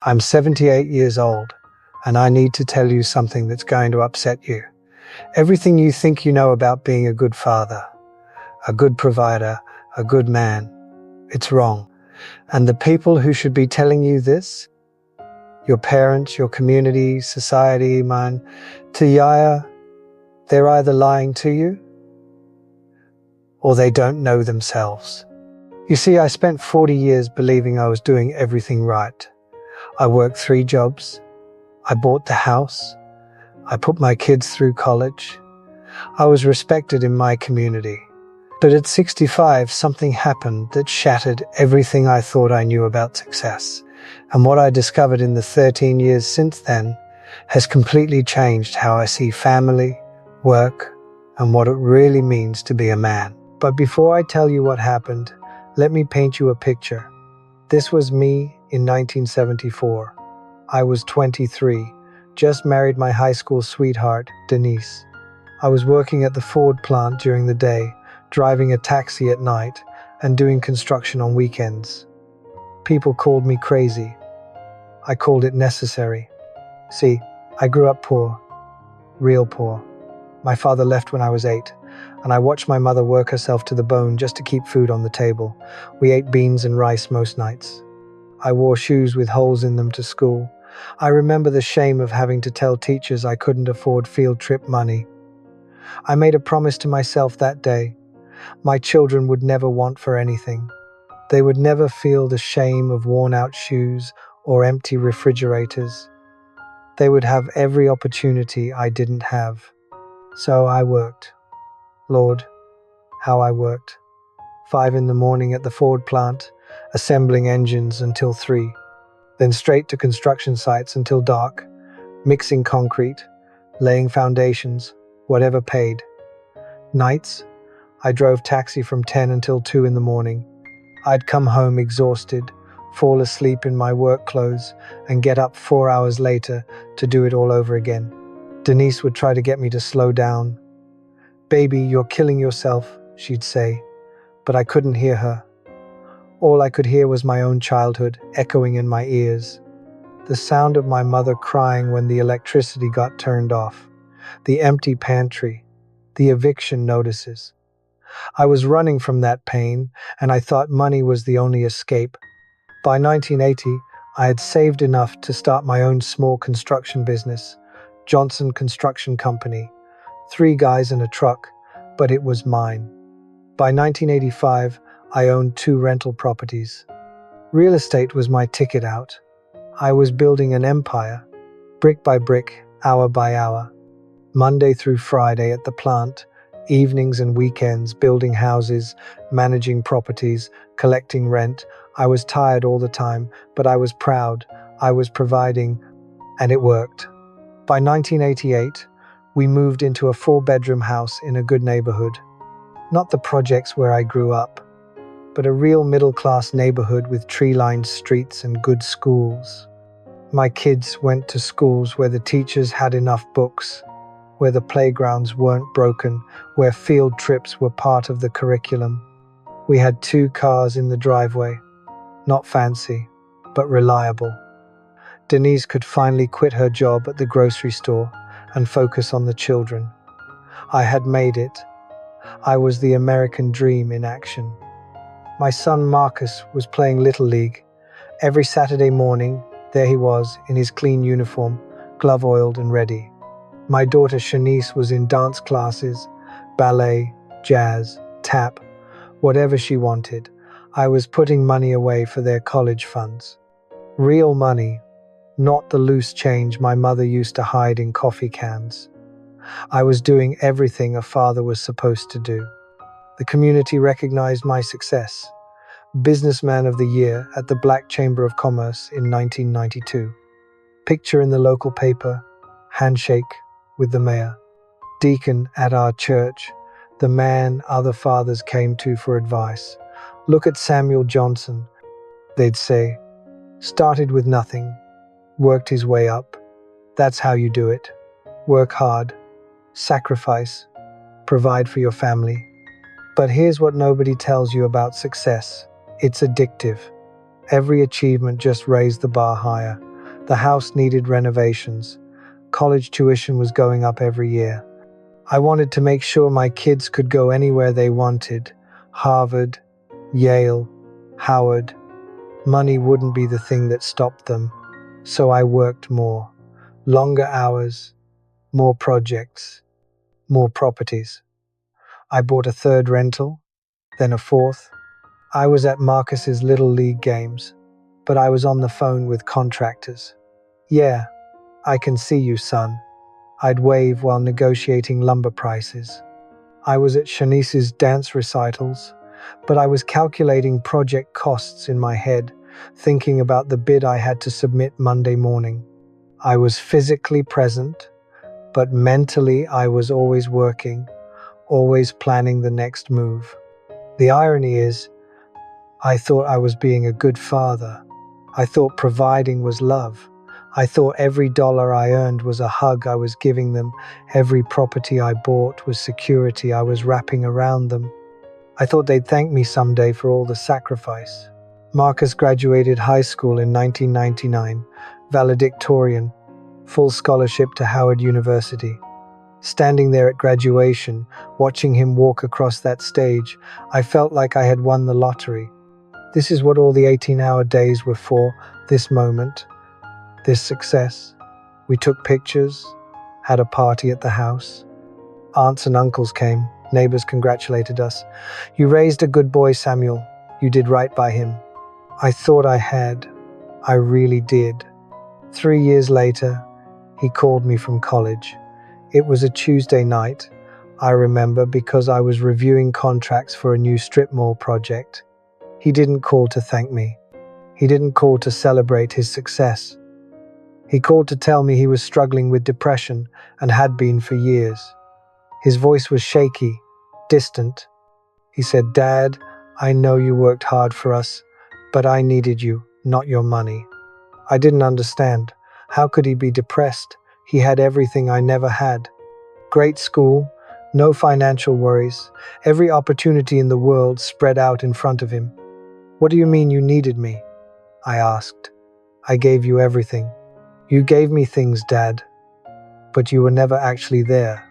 I'm 78 years old, and I need to tell you something that's going to upset you. Everything you think you know about being a good father, a good provider, a good man, it's wrong. And the people who should be telling you this, your parents, your community, society, man, Tiyaya, they're either lying to you or they don't know themselves. You see, I spent 40 years believing I was doing everything right. I worked 3 jobs. I bought the house. I put my kids through college. I was respected in my community. But at 65, something happened that shattered everything I thought I knew about success. And what I discovered in the 13 years since then has completely changed how I see family, work, and what it really means to be a man. But before I tell you what happened, let me paint you a picture. This was me in 1974. I was 23, just married my high school sweetheart, Denise. I was working at the Ford plant during the day, driving a taxi at night, and doing construction on weekends. People called me crazy. I called it necessary. See, I grew up poor, real poor. My father left when I was 8, and I watched my mother work herself to the bone just to keep food on the table. We ate beans and rice most nights. I wore shoes with holes in them to school. I remember the shame of having to tell teachers I couldn't afford field trip money. I made a promise to myself that day. My children would never want for anything. They would never feel the shame of worn-out shoes or empty refrigerators. They would have every opportunity I didn't have. So I worked. Lord, how I worked. 5 in the morning at the Ford plant, assembling engines until 3. Then straight to construction sites until dark, mixing concrete, laying foundations, whatever paid. Nights, I drove taxi from 10 until 2 in the morning. I'd come home exhausted, fall asleep in my work clothes, and get up 4 hours later to do it all over again. Denise would try to get me to slow down. "Baby, you're killing yourself," she'd say, but I couldn't hear her. All I could hear was my own childhood echoing in my ears. The sound of my mother crying when the electricity got turned off, the empty pantry, the eviction notices. I was running from that pain, and I thought money was the only escape. By 1980, I had saved enough to start my own small construction business, Johnson Construction Company. 3 guys in a truck, but it was mine. By 1985, I owned 2 rental properties. Real estate was my ticket out. I was building an empire, brick by brick, hour by hour. Monday through Friday at the plant, evenings and weekends, building houses, managing properties, collecting rent. I was tired all the time, but I was proud. I was providing, and it worked. By 1988, we moved into a 4-bedroom house in a good neighborhood. Not the projects where I grew up, but a real middle-class neighborhood with tree-lined streets and good schools. My kids went to schools where the teachers had enough books, where the playgrounds weren't broken, where field trips were part of the curriculum. We had 2 cars in the driveway, not fancy, but reliable. Denise could finally quit her job at the grocery store and focus on the children. I had made it. I was the American dream in action. My son Marcus was playing Little League. Every Saturday morning, there he was in his clean uniform, glove-oiled and ready. My daughter Shanice was in dance classes, ballet, jazz, tap, whatever she wanted. I was putting money away for their college funds. Real money, not the loose change my mother used to hide in coffee cans. I was doing everything a father was supposed to do. The community recognized my success. Businessman of the Year at the Black Chamber of Commerce in 1992. Picture in the local paper, handshake with the mayor. Deacon at our church, the man other fathers came to for advice. "Look at Samuel Johnson," they'd say. "Started with nothing, worked his way up. That's how you do it. Work hard, sacrifice, provide for your family." But here's what nobody tells you about success. It's addictive. Every achievement just raised the bar higher. The house needed renovations. College tuition was going up every year. I wanted to make sure my kids could go anywhere they wanted. Harvard, Yale, Howard. Money wouldn't be the thing that stopped them. So I worked more. Longer hours, more projects, more properties. I bought a third rental, then a fourth. I was at Marcus's Little League games, but I was on the phone with contractors. Yeah, I can see you, son. I'd wave while negotiating lumber prices. I was at Shanice's dance recitals, but I was calculating project costs in my head, thinking about the bid I had to submit Monday morning. I was physically present, but mentally I was always working, always planning the next move. The irony is, I thought I was being a good father. I thought providing was love. I thought every dollar I earned was a hug I was giving them. Every property I bought was security I was wrapping around them. I thought they'd thank me someday for all the sacrifice. Marcus graduated high school in 1999, valedictorian, full scholarship to Howard University. Standing there at graduation, watching him walk across that stage, I felt like I had won the lottery. This is what all the 18-hour days were for, this moment, this success. We took pictures, had a party at the house. Aunts and uncles came, neighbors congratulated us. You raised a good boy, Samuel. You did right by him. I thought I had. I really did. 3 years later, he called me from college. It was a Tuesday night, I remember, because I was reviewing contracts for a new strip mall project. He didn't call to thank me. He didn't call to celebrate his success. He called to tell me he was struggling with depression and had been for years. His voice was shaky, distant. He said, "Dad, I know you worked hard for us, but I needed you, not your money." I didn't understand. How could he be depressed? He had everything I never had. Great school, no financial worries, every opportunity in the world spread out in front of him. "What do you mean you needed me?" I asked. "I gave you everything. You gave me things, Dad, but you were never actually there."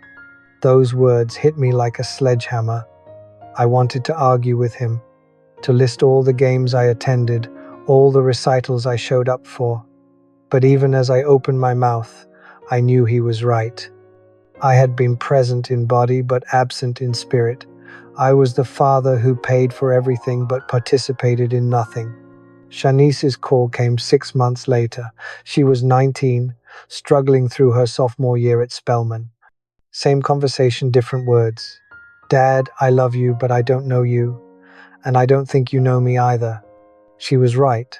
Those words hit me like a sledgehammer. I wanted to argue with him, to list all the games I attended, all the recitals I showed up for. But even as I opened my mouth, I knew he was right. I had been present in body but absent in spirit. I was the father who paid for everything but participated in nothing. Shanice's call came 6 months later. She was 19, struggling through her sophomore year at Spelman. Same conversation, different words. "Dad, I love you, but I don't know you, and I don't think you know me either." She was right.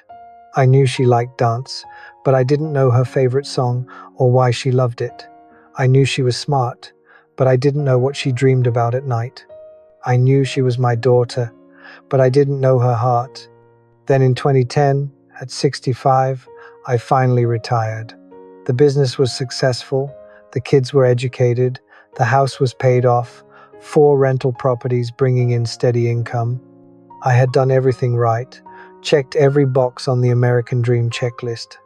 I knew she liked dance, but I didn't know her favorite song or why she loved it. I knew she was smart, but I didn't know what she dreamed about at night. I knew she was my daughter, but I didn't know her heart. Then in 2010, at 65, I finally retired. The business was successful, the kids were educated, the house was paid off, 4 rental properties bringing in steady income. I had done everything right, checked every box on the American Dream checklist.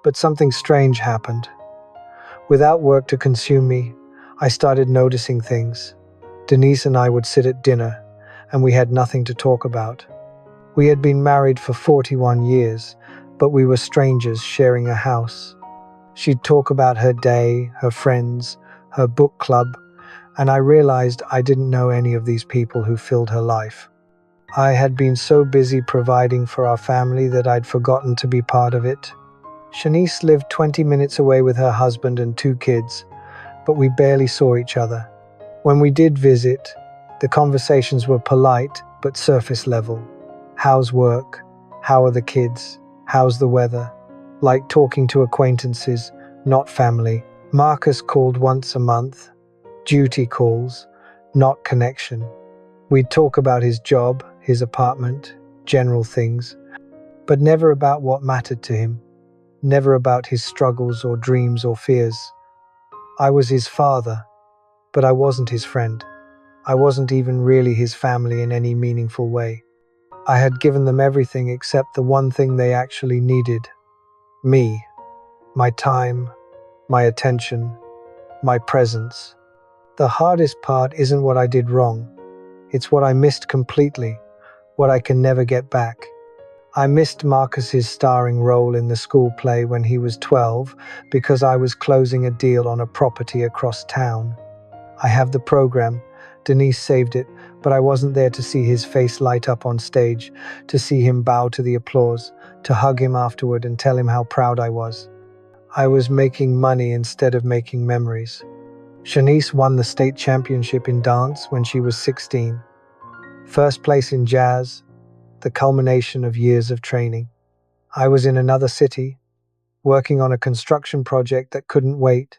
But something strange happened. Without work to consume me, I started noticing things. Denise and I would sit at dinner, and we had nothing to talk about. We had been married for 41 years, but we were strangers sharing a house. She'd talk about her day, her friends, her book club, and I realized I didn't know any of these people who filled her life. I had been so busy providing for our family that I'd forgotten to be part of it. Shanice lived 20 minutes away with her husband and 2 kids, but we barely saw each other. When we did visit, the conversations were polite but surface level. How's work? How are the kids? How's the weather? Like talking to acquaintances, not family. Marcus called once a month. Duty calls, not connection. We'd talk about his job, his apartment, general things, but never about what mattered to him. Never about his struggles or dreams or fears. I was his father, but I wasn't his friend. I wasn't even really his family in any meaningful way. I had given them everything except the one thing they actually needed: me. my time, my attention, my presence. The hardest part isn't what I did wrong. It's what I missed completely, what I can never get back. I missed Marcus's starring role in the school play when he was 12 because I was closing a deal on a property across town. I have the program. Denise saved it, but I wasn't there to see his face light up on stage, to see him bow to the applause, to hug him afterward and tell him how proud I was. I was making money instead of making memories. Shanice won the state championship in dance when she was 16. First place in jazz, the culmination of years of training. I was in another city, working on a construction project that couldn't wait.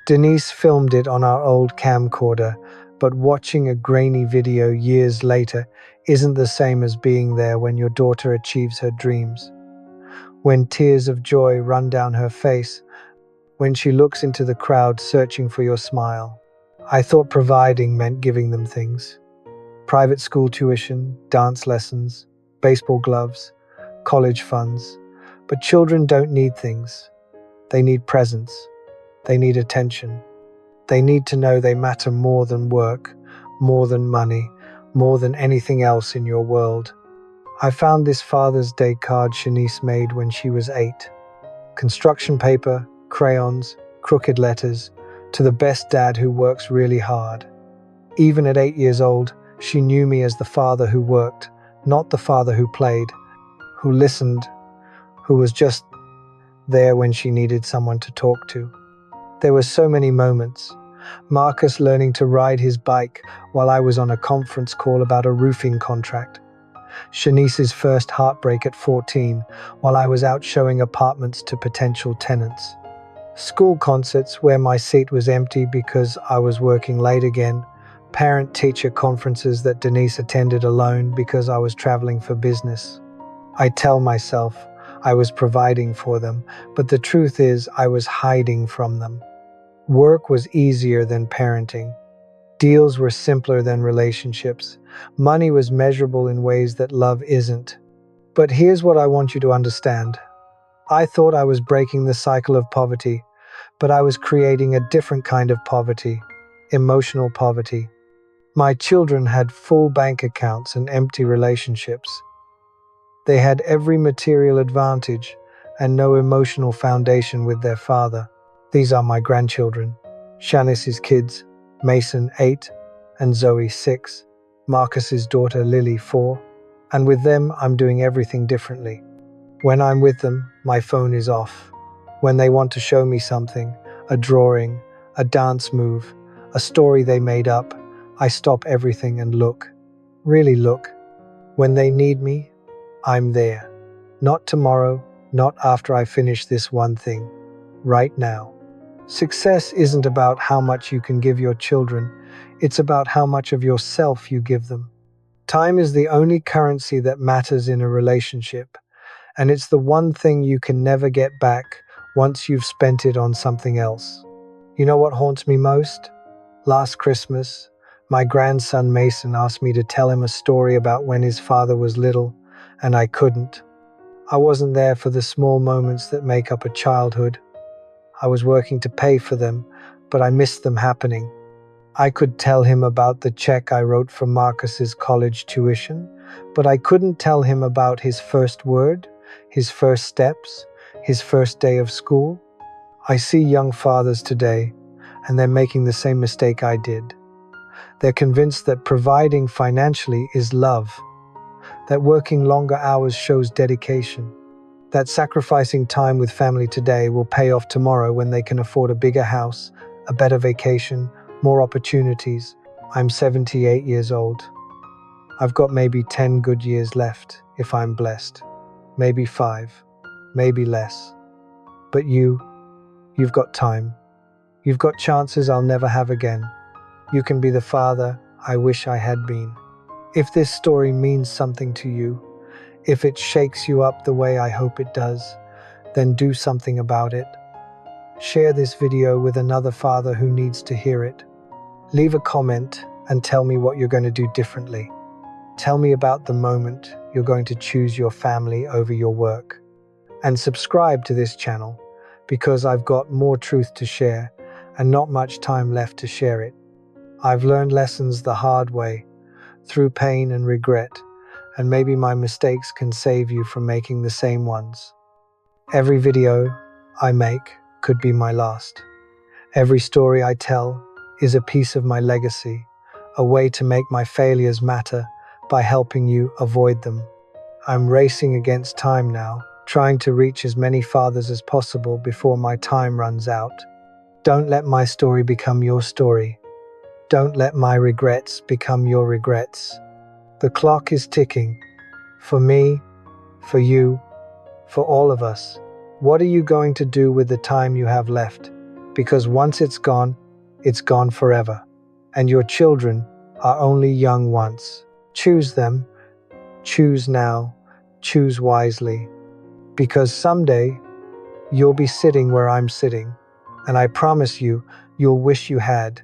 Denise filmed it on our old camcorder, but watching a grainy video years later isn't the same as being there when your daughter achieves her dreams. When tears of joy run down her face, when she looks into the crowd searching for your smile. I thought providing meant giving them things. Private school tuition, dance lessons, baseball gloves, college funds. But children don't need things. They need presence. They need attention. They need to know they matter more than work, more than money, more than anything else in your world. I found this Father's Day card Shanice made when she was 8. Construction paper, crayons, crooked letters, to the best dad who works really hard. Even at 8 years old, she knew me as the father who worked, not the father who played, who listened, who was just there when she needed someone to talk to. There were so many moments. Marcus learning to ride his bike while I was on a conference call about a roofing contract. Shanice's first heartbreak at 14 while I was out showing apartments to potential tenants. School concerts where my seat was empty because I was working late again. Parent-teacher conferences that Denise attended alone because I was traveling for business. I tell myself I was providing for them, but the truth is I was hiding from them. Work was easier than parenting. Deals were simpler than relationships. Money was measurable in ways that love isn't. But here's what I want you to understand. I thought I was breaking the cycle of poverty, but I was creating a different kind of poverty, emotional poverty. My children had full bank accounts and empty relationships. They had every material advantage and no emotional foundation with their father. These are my grandchildren. Shanice's kids, Mason 8 and Zoe 6, Marcus's daughter Lily 4, and with them I'm doing everything differently. When I'm with them, my phone is off. When they want to show me something, a drawing, a dance move, a story they made up, I stop everything and look. Really look. When they need me, I'm there. Not tomorrow, not after I finish this one thing. Right now. Success isn't about how much you can give your children, it's about how much of yourself you give them. Time is the only currency that matters in a relationship, and it's the one thing you can never get back once you've spent it on something else. You know what haunts me most? Last Christmas, my grandson Mason asked me to tell him a story about when his father was little, and I couldn't. I wasn't there for the small moments that make up a childhood. I was working to pay for them, but I missed them happening. I could tell him about the check I wrote for Marcus's college tuition, but I couldn't tell him about his first word, his first steps, his first day of school. I see young fathers today, and they're making the same mistake I did. They're convinced that providing financially is love, that working longer hours shows dedication, that sacrificing time with family today will pay off tomorrow when they can afford a bigger house, a better vacation, more opportunities. I'm 78 years old. I've got maybe 10 good years left, if I'm blessed. Maybe 5, maybe less. But you've got time. You've got chances I'll never have again. You can be the father I wish I had been. If this story means something to you, if it shakes you up the way I hope it does, then do something about it. Share this video with another father who needs to hear it. Leave a comment and tell me what you're going to do differently. Tell me about the moment you're going to choose your family over your work. And subscribe to this channel because I've got more truth to share and not much time left to share it. I've learned lessons the hard way, through pain and regret, and maybe my mistakes can save you from making the same ones. Every video I make could be my last. Every story I tell is a piece of my legacy, a way to make my failures matter by helping you avoid them. I'm racing against time now, trying to reach as many fathers as possible before my time runs out. Don't let my story become your story. Don't let my regrets become your regrets. The clock is ticking. For me, for you, for all of us. What are you going to do with the time you have left? Because once it's gone forever. And your children are only young once. Choose them. Choose now. Choose wisely. Because someday, you'll be sitting where I'm sitting. And I promise you, you'll wish you had.